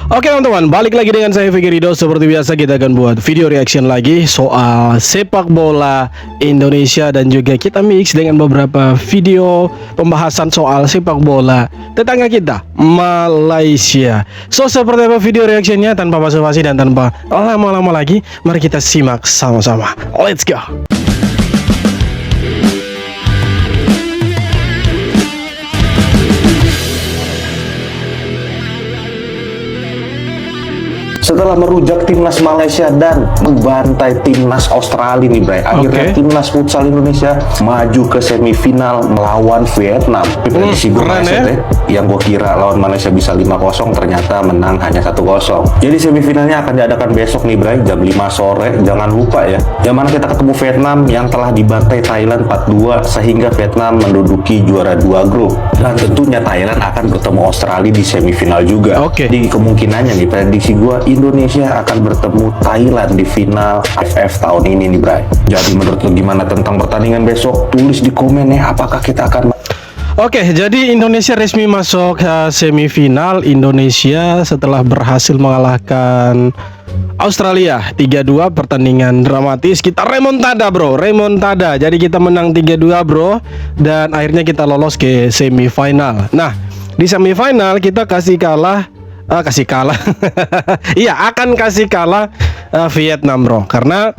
Oke teman-teman, balik lagi dengan saya Fikri Ridho. Seperti biasa kita akan buat video reaction lagi soal sepak bola Indonesia, dan juga kita mix dengan beberapa video pembahasan soal sepak bola tetangga kita, Malaysia. So seperti apa video reactionnya? Tanpa basa-basi dan tanpa lama-lama lagi, mari kita simak sama-sama. Let's go. Setelah merujak timnas Malaysia dan membantai timnas Australia nih Bray, akhirnya timnas futsal Indonesia maju ke semifinal melawan Vietnam. Prediksi gue yang gue kira lawan Malaysia bisa 5-0, ternyata menang hanya 1-0. Jadi semifinalnya akan diadakan besok nih Bray, jam 5 sore. Jangan lupa ya, yang mana kita ketemu Vietnam yang telah dibantai Thailand 4-2, sehingga Vietnam menduduki juara 2 grup. Dan tentunya Thailand akan bertemu Australia di semifinal juga. Jadi kemungkinannya nih, prediksi gue, Indonesia akan bertemu Thailand di final AFF tahun ini nih Bray. Jadi menurut lu gimana tentang pertandingan besok? Tulis di komen ya, apakah kita akan... Oke, jadi Indonesia resmi masuk semifinal. Indonesia setelah berhasil mengalahkan Australia 3-2, pertandingan dramatis. Kita remontada bro, remontada. Jadi kita menang 3-2 bro, dan akhirnya kita lolos ke semifinal. Nah, di semifinal kita kasih kalah iya, akan kasih kalah Vietnam bro, karena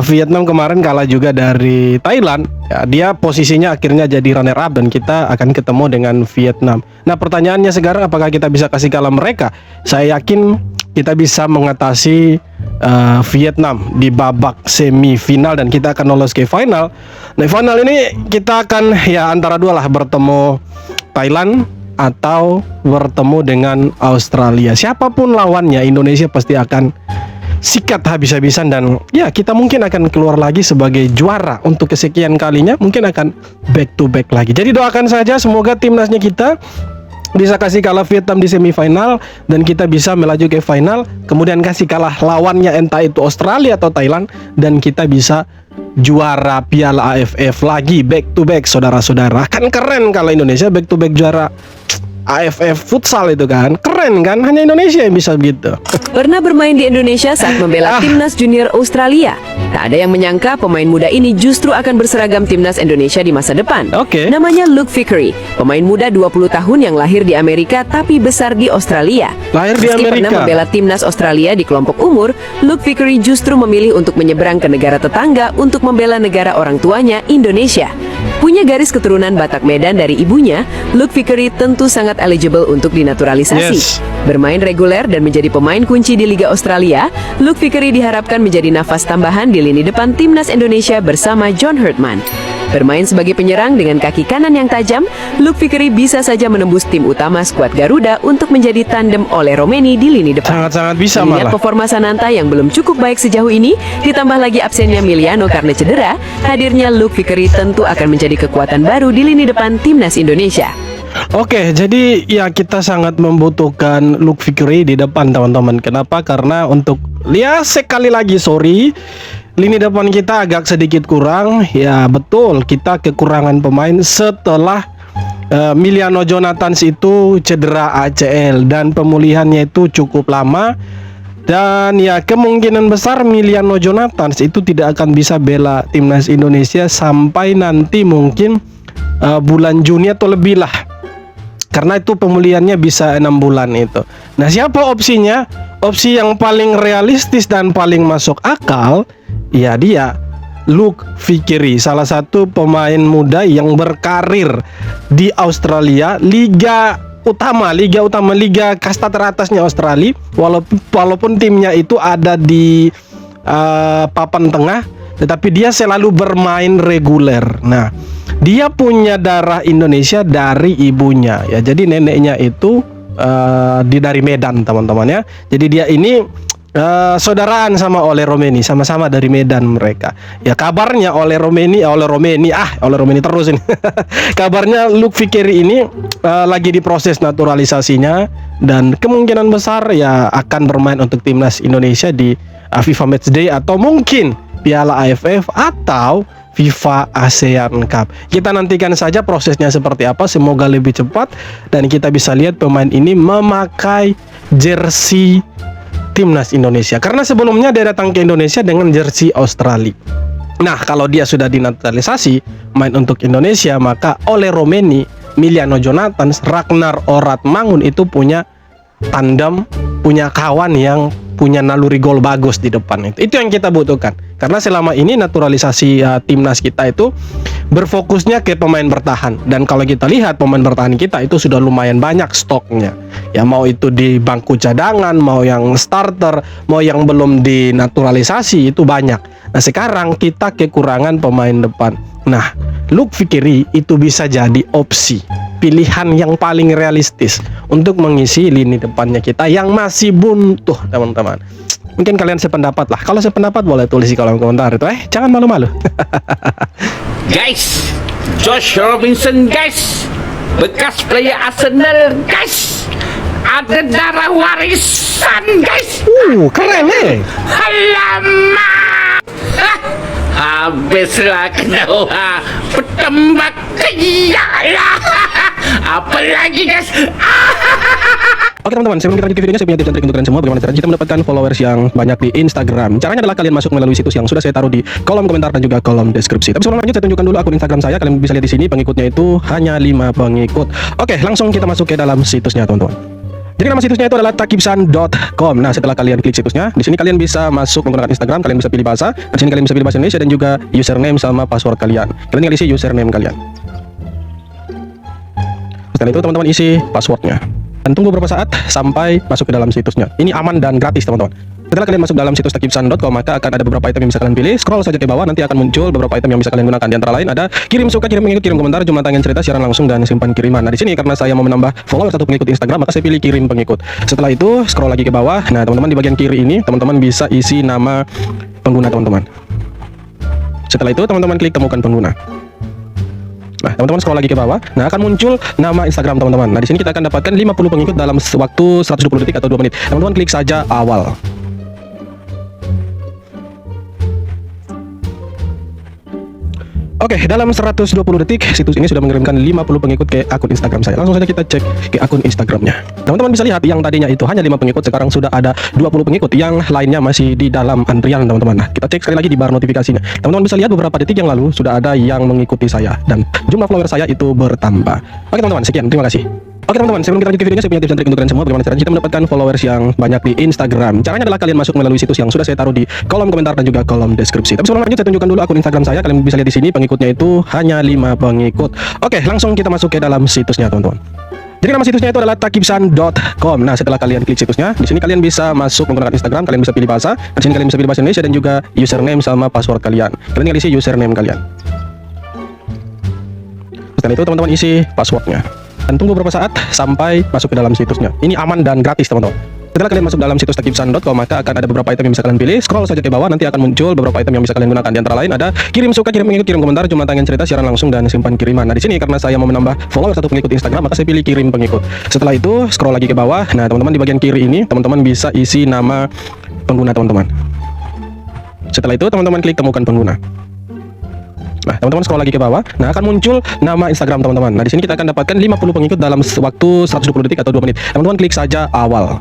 Vietnam kemarin kalah juga dari Thailand ya. Dia posisinya akhirnya jadi runner up, dan kita akan ketemu dengan Vietnam. Nah pertanyaannya sekarang, apakah kita bisa kasih kalah mereka? Saya yakin kita bisa mengatasi Vietnam di babak semifinal, dan kita akan lolos ke final. Nah final ini kita akan ya antara dua lah, bertemu Thailand atau bertemu dengan Australia. Siapapun lawannya, Indonesia pasti akan sikat habis-habisan, dan ya kita mungkin akan keluar lagi sebagai juara untuk kesekian kalinya, mungkin akan back to back lagi. Jadi doakan saja semoga timnasnya kita bisa kasih kalah Vietnam di semifinal, dan kita bisa melaju ke final, kemudian kasih kalah lawannya entah itu Australia atau Thailand, dan kita bisa juara Piala AFF lagi back to back saudara-saudara. Kan keren kalau Indonesia back to back juara AFF futsal, itu kan keren kan, hanya Indonesia yang bisa begitu. Pernah bermain di Indonesia saat membela timnas junior Australia. Tak ada yang menyangka pemain muda ini justru akan berseragam timnas Indonesia di masa depan. Namanya Luke Vickery, pemain muda 20 tahun yang lahir di Amerika tapi besar di Australia. Meski pernah membela timnas Australia di kelompok umur, Luke Vickery justru memilih untuk menyeberang ke negara tetangga untuk membela negara orang tuanya, Indonesia. Punya garis keturunan Batak Medan dari ibunya, Luke Vickery tentu sangat eligible untuk dinaturalisasi. Bermain reguler dan menjadi pemain kunci di Liga Australia, Luke Vickery diharapkan menjadi nafas tambahan di lini depan timnas Indonesia bersama John Herdman. Bermain sebagai penyerang dengan kaki kanan yang tajam, Luke Vickery bisa saja menembus tim utama skuad Garuda untuk menjadi tandem oleh Romeni di lini depan. Sangat-sangat bisa malah. Mengingat performa Sananta yang belum cukup baik sejauh ini, ditambah lagi absennya Miliano karena cedera, hadirnya Luke Vickery tentu akan menjadi kekuatan baru di lini depan timnas Indonesia. Oke, jadi ya kita sangat membutuhkan Luke Vickery di depan teman-teman. Kenapa? Karena untuk sekali lagi lini depan kita agak sedikit kurang. Ya betul, kita kekurangan pemain setelah Miliano Jonathans itu cedera ACL, dan pemulihannya itu cukup lama. Dan ya kemungkinan besar Miliano Jonathans itu tidak akan bisa bela timnas Indonesia sampai nanti mungkin bulan Juni atau lebih lah, karena itu pemulihannya bisa 6 bulan itu. Nah siapa opsinya? Opsi yang paling realistis dan paling masuk akal, ya dia Luke Vickery, salah satu pemain muda yang berkarir di Australia, Liga kasta teratasnya Australia. Walaupun timnya itu ada di papan tengah, tetapi dia selalu bermain reguler. Nah, dia punya darah Indonesia dari ibunya ya. Jadi neneknya itu dari Medan teman-teman ya. Jadi dia ini saudaraan sama Ole Romeni, sama-sama dari Medan mereka. Ya kabarnya Ole Romeni terus ini. Kabarnya Luke Vickery ini lagi diproses naturalisasinya, dan kemungkinan besar ya akan bermain untuk timnas Indonesia di FIFA Matchday, atau mungkin Piala AFF, atau FIFA ASEAN Cup. Kita nantikan saja prosesnya seperti apa, semoga lebih cepat dan kita bisa lihat pemain ini memakai jersey timnas Indonesia. Karena sebelumnya dia datang ke Indonesia dengan jersey Australia. Nah, kalau dia sudah dinaturalisasi main untuk Indonesia, maka Ole Romeni, Miliano Jonathan, Ragnar Oratmangun itu punya tandem, punya kawan yang punya naluri gol bagus di depan itu yang kita butuhkan. Karena selama ini naturalisasi timnas kita itu berfokusnya ke pemain bertahan, dan kalau kita lihat pemain bertahan kita itu sudah lumayan banyak stoknya. Ya mau itu di bangku cadangan, mau yang starter, mau yang belum dinaturalisasi itu banyak. Nah, sekarang kita kekurangan pemain depan. Nah, Luke Fikiri itu bisa jadi opsi, pilihan yang paling realistis untuk mengisi lini depannya kita yang masih buntu, teman-teman. Mungkin kalian sependapat lah. Kalau sependapat boleh tulis di kolom komentar itu. Jangan malu-malu. Guys, Josh Robinson guys, bekas player Arsenal guys, ada darah warisan guys. Keren Alamak, habislah kena petembak iyalah. Apalagi guys. Oke teman-teman, sebelum kita lanjut ke videonya, saya punya tips dan trik untuk kalian semua bagaimana caranya kita mendapatkan followers yang banyak di Instagram. Caranya adalah kalian masuk melalui situs yang sudah saya taruh di kolom komentar dan juga kolom deskripsi. Tapi sebelum lanjut, saya tunjukkan dulu akun Instagram saya. Kalian bisa lihat di sini, pengikutnya itu hanya 5 pengikut. Oke, langsung kita masuk ke dalam situsnya, teman-teman. Jadi nama situsnya itu adalah takibsan.com. Nah, setelah kalian klik situsnya, di sini kalian bisa masuk menggunakan Instagram, kalian bisa pilih bahasa. Di sini kalian bisa pilih bahasa Indonesia dan juga username sama password kalian. Kalian tinggal isi username kalian. Setelah itu teman-teman isi passwordnya. Dan tunggu beberapa saat sampai masuk ke dalam situsnya. Ini aman dan gratis, teman-teman. Setelah kalian masuk dalam situs takibsan.com, maka akan ada beberapa item yang bisa kalian pilih. Scroll saja ke bawah, nanti akan muncul beberapa item yang bisa kalian gunakan. Di antara lain ada kirim suka, kirim pengikut, kirim komentar, jumlah tangan cerita, siaran langsung, dan simpan kiriman. Nah, di sini karena saya mau menambah follower satu pengikut Instagram, maka saya pilih kirim pengikut. Setelah itu scroll lagi ke bawah. Nah, teman-teman di bagian kiri ini, teman-teman bisa isi nama pengguna teman-teman. Setelah itu teman-teman klik temukan pengguna. Nah, teman-teman scroll lagi ke bawah. Nah, akan muncul nama Instagram teman-teman. Nah, di sini kita akan dapatkan 50 pengikut dalam waktu 120 detik atau 2 menit. Teman-teman klik saja awal. Oke, dalam 120 detik situs ini sudah mengirimkan 50 pengikut ke akun Instagram saya. Langsung saja kita cek ke akun Instagramnya. Teman-teman bisa lihat yang tadinya itu hanya 5 pengikut, sekarang sudah ada 20 pengikut, yang lainnya masih di dalam antrian, teman-teman. Nah, kita cek sekali lagi di bar notifikasinya. Teman-teman bisa lihat beberapa detik yang lalu sudah ada yang mengikuti saya dan jumlah follower saya itu bertambah. Oke, teman-teman, sekian. Terima kasih. Oke teman-teman, sebelum kita lanjut ke videonya, saya punya tips dan trik untuk kalian semua bagaimana caranya kita mendapatkan followers yang banyak di Instagram. Caranya adalah kalian masuk melalui situs yang sudah saya taruh di kolom komentar dan juga kolom deskripsi. Tapi sebelum lanjut, saya tunjukkan dulu akun Instagram saya. Kalian bisa lihat di sini, pengikutnya itu hanya 5 pengikut. Oke, langsung kita masuk ke dalam situsnya, teman-teman. Jadi nama situsnya itu adalah takibsan.com. Nah, setelah kalian klik situsnya, di sini kalian bisa masuk menggunakan Instagram, kalian bisa pilih bahasa. Di sini kalian bisa pilih bahasa Indonesia dan juga username sama password kalian. Kalian tinggal isi username kalian. Setelah itu teman-teman isi passwordnya. Dan tunggu beberapa saat sampai masuk ke dalam situsnya. Ini aman dan gratis, teman-teman. Setelah kalian masuk dalam situs takibsan.com, maka akan ada beberapa item yang bisa kalian pilih. Scroll saja ke bawah, nanti akan muncul beberapa item yang bisa kalian gunakan. Di antara lain ada kirim suka, kirim pengikut, kirim komentar, jumlah tangan cerita, siaran langsung, dan simpan kiriman. Nah, di sini karena saya mau menambah follower satu pengikut Instagram, maka saya pilih kirim pengikut. Setelah itu scroll lagi ke bawah. Nah, teman-teman di bagian kiri ini, teman-teman bisa isi nama pengguna teman-teman. Setelah itu teman-teman klik temukan pengguna. Nah, teman-teman scroll lagi ke bawah. Nah, akan muncul nama Instagram teman-teman. Nah, di sini kita akan dapatkan 50 pengikut dalam waktu 120 detik atau 2 menit. Teman-teman klik saja awal.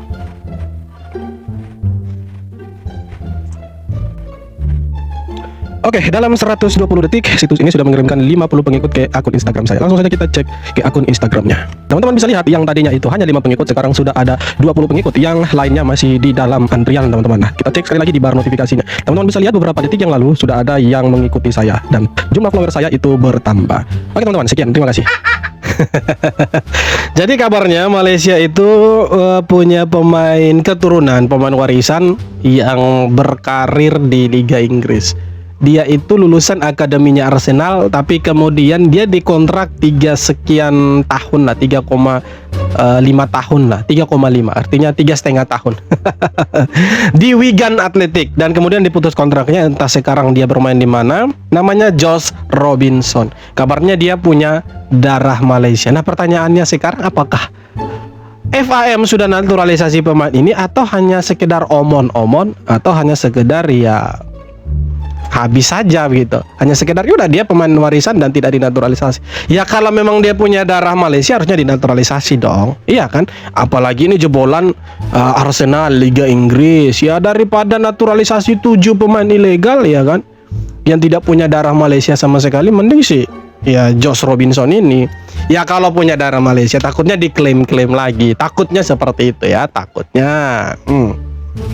Oke, dalam 120 detik situs ini sudah mengirimkan 50 pengikut ke akun Instagram saya. Langsung saja kita cek ke akun Instagramnya. Teman-teman bisa lihat yang tadinya itu hanya 5 pengikut, sekarang sudah ada 20 pengikut, yang lainnya masih di dalam antrian, teman-teman. Nah, kita cek sekali lagi di bar notifikasinya. Teman-teman bisa lihat beberapa detik yang lalu sudah ada yang mengikuti saya dan jumlah follower saya itu bertambah. Oke teman-teman, sekian. Terima kasih. Jadi kabarnya Malaysia itu punya pemain keturunan, pemain warisan yang berkarir di Liga Inggris. Dia itu lulusan akademinya Arsenal, tapi kemudian dia dikontrak 3 sekian tahun lah, 3,5 tahun lah, 3,5 artinya 3,5 tahun di Wigan Athletic, dan kemudian diputus kontraknya. Entah sekarang dia bermain di mana. Namanya Josh Robinson. Kabarnya dia punya darah Malaysia. Nah, pertanyaannya sekarang, apakah FAM sudah naturalisasi pemain ini atau hanya sekedar omon-omon, atau hanya sekedar ya habis saja begitu. Hanya sekedar udah dia pemain warisan dan tidak dinaturalisasi. Ya kalau memang dia punya darah Malaysia harusnya dinaturalisasi dong. Iya kan? Apalagi ini jebolan Arsenal Liga Inggris. Ya daripada naturalisasi 7 pemain ilegal ya kan, yang tidak punya darah Malaysia sama sekali, mending sih ya Josh Robinson ini. Ya kalau punya darah Malaysia takutnya diklaim-klaim lagi. Takutnya seperti itu ya, takutnya.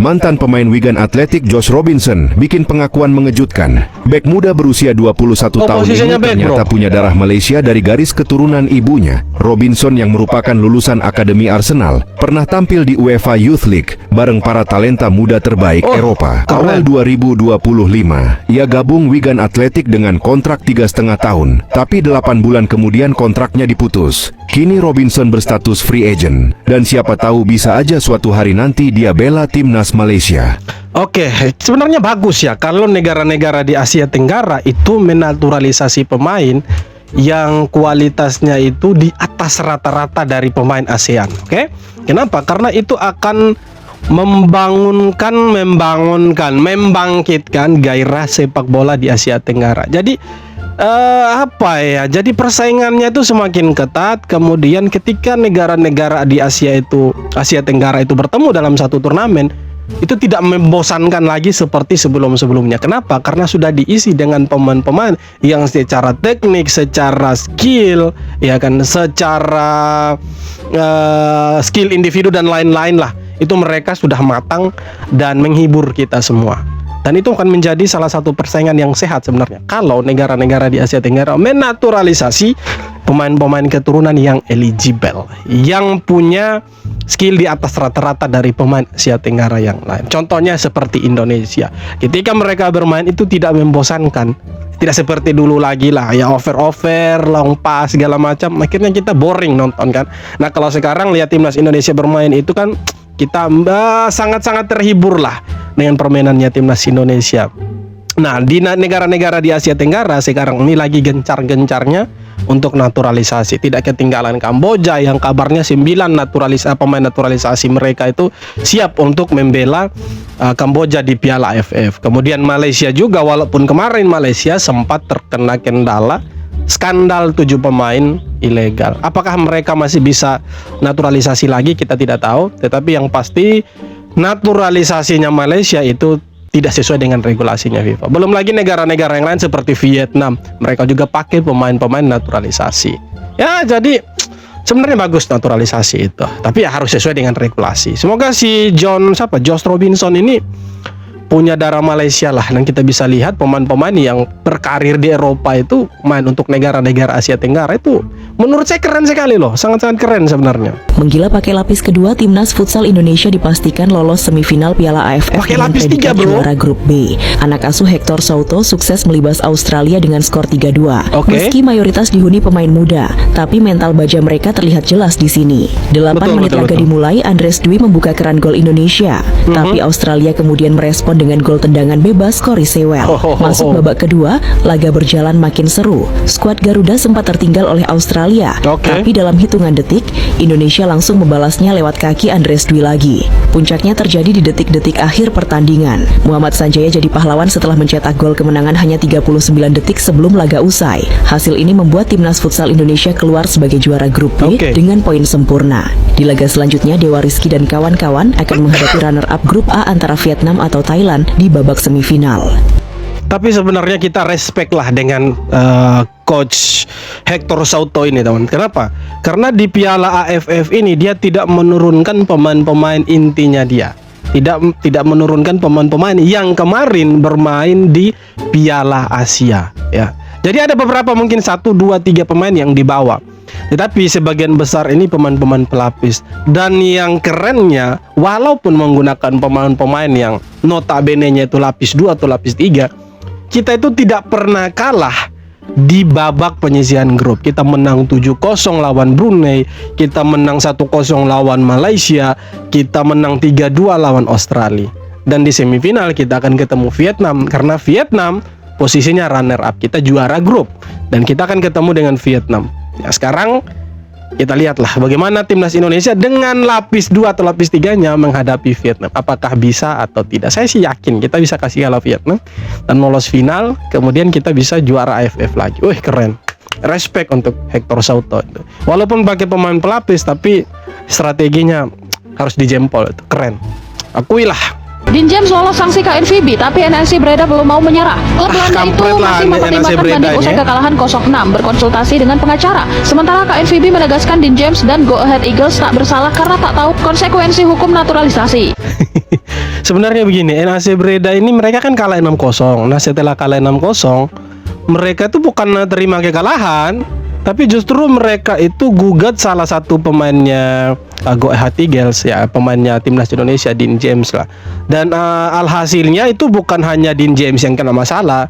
Mantan pemain Wigan Athletic Josh Robinson bikin pengakuan mengejutkan. Bek muda berusia 21 tahun ini ternyata punya darah Malaysia dari garis keturunan ibunya. Robinson yang merupakan lulusan Akademi Arsenal pernah tampil di UEFA Youth League bareng para talenta muda terbaik Eropa. Awal 2025, ia gabung Wigan Athletic dengan kontrak 3,5 tahun. Tapi 8 bulan kemudian kontraknya diputus. Kini Robinson berstatus free agent. Dan siapa tahu bisa aja suatu hari nanti dia bela timnas Malaysia. Oke, sebenarnya bagus ya kalau negara-negara di Asia Tenggara itu menaturalisasi pemain yang kualitasnya itu di atas rata-rata dari pemain ASEAN. Oke, kenapa? Karena itu akan membangkitkan gairah sepak bola di Asia Tenggara. Jadi jadi persaingannya itu semakin ketat. Kemudian ketika negara-negara di Asia Tenggara itu bertemu dalam satu turnamen, itu tidak membosankan lagi seperti sebelum-sebelumnya. Kenapa? Karena sudah diisi dengan pemain-pemain yang secara teknik, secara skill, ya kan, secara skill individu dan lain-lain lah. Itu mereka sudah matang dan menghibur kita semua. Dan itu akan menjadi salah satu persaingan yang sehat sebenarnya kalau negara-negara di Asia Tenggara menaturalisasi pemain-pemain keturunan yang eligible, yang punya skill di atas rata-rata dari pemain Asia Tenggara yang lain. Contohnya seperti Indonesia. Ketika mereka bermain itu tidak membosankan. Tidak seperti dulu lagi lah, ya over, long pass segala macam. Akhirnya kita boring nonton kan. Nah, kalau sekarang lihat timnas Indonesia bermain itu kan kita sangat-sangat terhibur lah dengan permainannya timnas Indonesia. Nah, di negara-negara di Asia Tenggara sekarang ini lagi gencar-gencarnya untuk naturalisasi. Tidak ketinggalan Kamboja yang kabarnya 9 pemain naturalisasi mereka itu siap untuk membela Kamboja di Piala AFF. Kemudian Malaysia juga, walaupun kemarin Malaysia sempat terkena kendala skandal 7 pemain ilegal. Apakah mereka masih bisa naturalisasi lagi? Kita tidak tahu. Tetapi yang pasti naturalisasinya Malaysia itu tidak sesuai dengan regulasinya FIFA. Belum lagi negara-negara yang lain seperti Vietnam, mereka juga pakai pemain-pemain naturalisasi. Ya, jadi sebenarnya bagus naturalisasi itu, tapi ya harus sesuai dengan regulasi. Semoga si Josh Robinson ini punya darah Malaysia lah, dan kita bisa lihat pemain-pemain yang berkarir di Eropa itu main untuk negara-negara Asia Tenggara itu menurut saya keren sekali loh, sangat-sangat keren sebenarnya. Menggila pakai lapis kedua, timnas futsal Indonesia dipastikan lolos semifinal Piala AFF dengan predikat juara grup B. Anak asuh Hector Souto sukses melibas Australia dengan skor 3-2. Meski mayoritas dihuni pemain muda, tapi mental baja mereka terlihat jelas di sini. 8 menit laga dimulai, Andres Dwi membuka keran gol Indonesia, tapi Australia kemudian merespon dengan gol tendangan bebas Corey Sewell. Masuk babak kedua, laga berjalan makin seru. Skuad Garuda sempat tertinggal oleh Australia, tapi dalam hitungan detik, Indonesia langsung membalasnya lewat kaki Andres Dwi lagi. Puncaknya terjadi di detik-detik akhir pertandingan. Muhammad Sanjaya jadi pahlawan setelah mencetak gol kemenangan hanya 39 detik sebelum laga usai. Hasil ini membuat timnas futsal Indonesia keluar sebagai juara grup B dengan poin sempurna. Di laga selanjutnya, Dewa Rizky dan kawan-kawan akan menghadapi runner-up grup A antara Vietnam atau Thailand di babak semifinal. Tapi sebenarnya kita respect lah dengan coach Hector Souto ini, teman. Kenapa? Karena di Piala AFF ini dia tidak menurunkan pemain-pemain intinya dia. Tidak menurunkan pemain-pemain yang kemarin bermain di Piala Asia, ya. Jadi ada beberapa, mungkin 1, 2, 3 pemain yang dibawa. Tetapi sebagian besar ini pemain-pemain pelapis. Dan yang kerennya, walaupun menggunakan pemain-pemain yang notabene-nya itu lapis 2 atau lapis 3, kita itu tidak pernah kalah di babak penyisihan grup. Kita menang 7-0 lawan Brunei, kita menang 1-0 lawan Malaysia, kita menang 3-2 lawan Australia. Dan di semifinal kita akan ketemu Vietnam, karena Vietnam posisinya runner up, kita juara grup, dan kita akan ketemu dengan Vietnam. Ya, sekarang kita lihatlah bagaimana timnas Indonesia dengan lapis 2 atau lapis 3-nya menghadapi Vietnam. Apakah bisa atau tidak? Saya sih yakin kita bisa kasih kalah Vietnam dan lolos final, kemudian kita bisa juara AFF lagi. Wih, keren. Respect untuk Hector Souto. Walaupun pakai pemain pelapis, tapi strateginya harus dijempol. Itu keren. Akuilah. Dean James lolos sanksi KNVB, tapi NSC Breda belum mau menyerah. Klub Belanda itu masih mempertimbangkan banding usai kekalahan 0-6 berkonsultasi dengan pengacara. Sementara KNVB menegaskan Dean James dan Go Ahead Eagles tak bersalah karena tak tahu konsekuensi hukum naturalisasi. Sebenarnya begini, NAC Breda ini mereka kan kalah 6-0. Nah, setelah kalah 6-0, mereka tuh bukan terima kekalahan, tapi justru mereka itu gugat salah satu pemainnya Go Ahead Eagles, ya, pemainnya timnas Indonesia, Dean James lah. Dan alhasilnya itu bukan hanya Dean James yang kena masalah.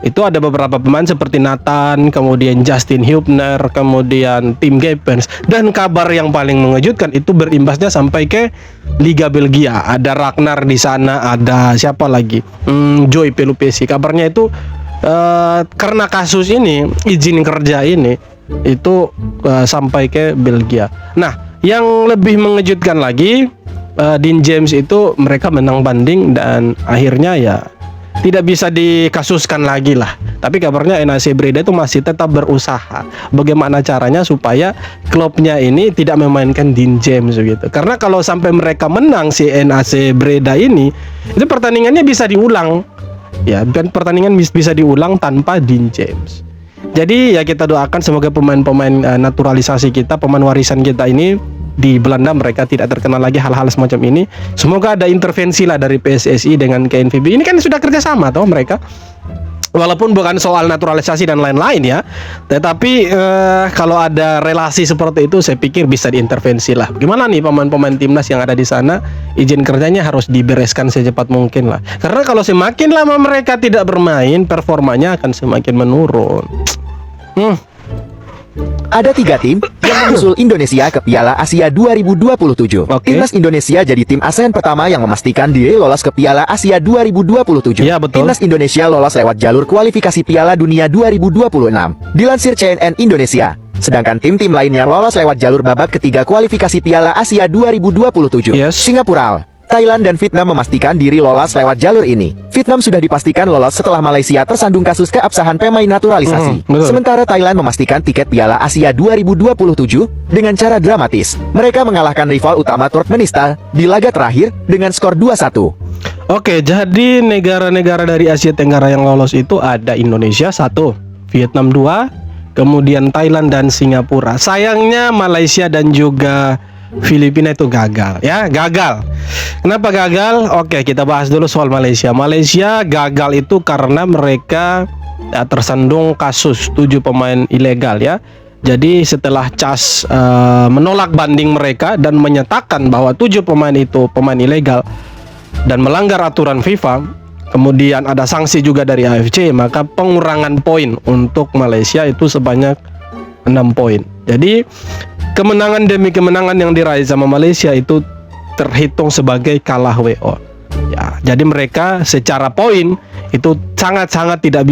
Itu ada beberapa pemain seperti Nathan, kemudian Justin Hubner, kemudian Tim Gapens. Dan kabar yang paling mengejutkan itu berimbasnya sampai ke Liga Belgia. Ada Ragnar di sana, ada siapa lagi? Joy Pelupesi. Kabarnya itu karena kasus ini, izin kerja ini itu sampai ke Belgia. Nah, yang lebih mengejutkan lagi, Dean James itu mereka menang banding dan akhirnya ya tidak bisa dikasuskan lagi lah. Tapi kabarnya NAC Breda itu masih tetap berusaha bagaimana caranya supaya klubnya ini tidak memainkan Dean James gitu. Karena kalau sampai mereka menang si NAC Breda ini, itu pertandingannya bisa diulang. Ya, dan pertandingan bisa diulang tanpa Dean James. Jadi ya kita doakan semoga pemain-pemain naturalisasi kita, pemain warisan kita ini di Belanda mereka tidak terkenal lagi hal-hal semacam ini. Semoga ada intervensi lah dari PSSI dengan KNVB. Ini kan sudah kerjasama toh mereka. Walaupun bukan soal naturalisasi dan lain-lain ya, tetapi kalau ada relasi seperti itu, saya pikir bisa diintervensi lah. Gimana nih pemain-pemain timnas yang ada di sana, izin kerjanya harus dibereskan secepat mungkin lah. Karena kalau semakin lama mereka tidak bermain, performanya akan semakin menurun. Ada 3 tim yang menyusul Indonesia ke Piala Asia 2027. Timnas Indonesia jadi tim ASEAN pertama yang memastikan diri lolos ke Piala Asia 2027. Ya, betul. Timnas Indonesia lolos lewat jalur kualifikasi Piala Dunia 2026. Dilansir CNN Indonesia. Sedangkan tim-tim lainnya lolos lewat jalur babak ketiga kualifikasi Piala Asia 2027. Singapura, Thailand dan Vietnam memastikan diri lolos lewat jalur ini. Vietnam sudah dipastikan lolos setelah Malaysia tersandung kasus keabsahan pemain naturalisasi. Sementara Thailand memastikan tiket Piala Asia 2027 dengan cara dramatis. Mereka mengalahkan rival utama Turkmenistan di laga terakhir dengan skor 2-1. Oke, jadi negara-negara dari Asia Tenggara yang lolos itu ada Indonesia 1, Vietnam 2, kemudian Thailand dan Singapura. Sayangnya Malaysia dan juga Filipina itu gagal, ya, gagal. Kenapa gagal? Oke, kita bahas dulu soal Malaysia. Malaysia gagal itu karena mereka tersandung kasus 7 pemain ilegal, ya. Jadi setelah CAS menolak banding mereka dan menyatakan bahwa 7 pemain itu pemain ilegal dan melanggar aturan FIFA, kemudian ada sanksi juga dari AFC, maka pengurangan poin untuk Malaysia itu sebanyak 6 poin. Jadi kemenangan demi kemenangan yang diraih sama Malaysia itu terhitung sebagai kalah WO. Ya, jadi mereka secara poin itu sangat-sangat tidak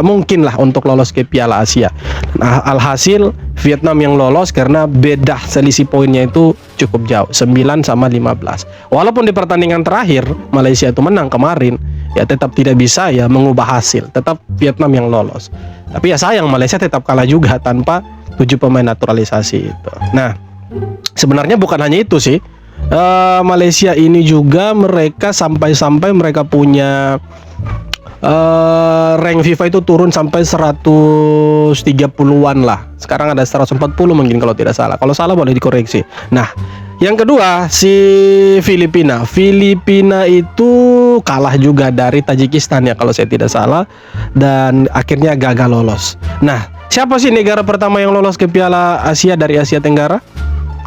mungkin lah untuk lolos ke Piala Asia. Nah, alhasil Vietnam yang lolos karena beda selisih poinnya itu cukup jauh, 9 sama 15. Walaupun di pertandingan terakhir Malaysia itu menang kemarin, ya tetap tidak bisa ya mengubah hasil. Tetap Vietnam yang lolos. Tapi ya sayang Malaysia tetap kalah juga tanpa 7 pemain naturalisasi itu. Nah, sebenarnya bukan hanya itu sih. Malaysia ini juga mereka sampai mereka punya rank FIFA itu turun sampai 130-an lah. Sekarang ada 140 mungkin kalau tidak salah. Kalau salah boleh dikoreksi. Nah, yang kedua si Filipina. Filipina itu kalah juga dari Tajikistan ya kalau saya tidak salah, dan akhirnya gagal lolos. Nah, siapa sih negara pertama yang lolos ke Piala Asia dari Asia Tenggara?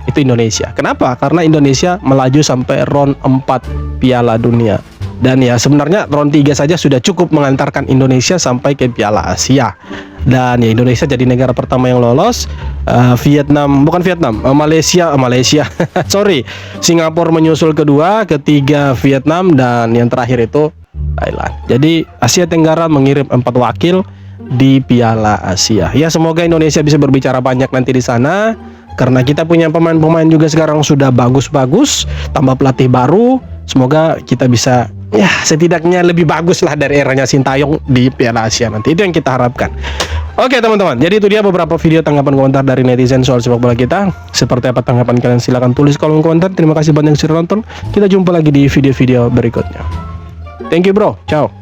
Itu Indonesia. Kenapa? Karena Indonesia melaju sampai round 4 Piala Dunia. Dan ya sebenarnya round 3 saja sudah cukup mengantarkan Indonesia sampai ke Piala Asia. Dan ya Indonesia jadi negara pertama yang lolos. Malaysia sorry, Singapura menyusul kedua, ketiga Vietnam, dan yang terakhir itu Thailand. Jadi Asia Tenggara mengirim 4 wakil di Piala Asia. Ya semoga Indonesia bisa berbicara banyak nanti di sana, karena kita punya pemain-pemain juga sekarang sudah bagus-bagus, tambah pelatih baru. Semoga kita bisa ya setidaknya lebih bagus lah dari eranya Sintayong di Piala Asia nanti. Itu yang kita harapkan. Oke teman-teman, jadi itu dia beberapa video tanggapan komentar dari netizen soal sepak bola kita. Seperti apa tanggapan kalian? Silahkan tulis kolom komentar. Terima kasih banyak yang sudah nonton. Kita jumpa lagi di video-video berikutnya. Thank you bro, ciao.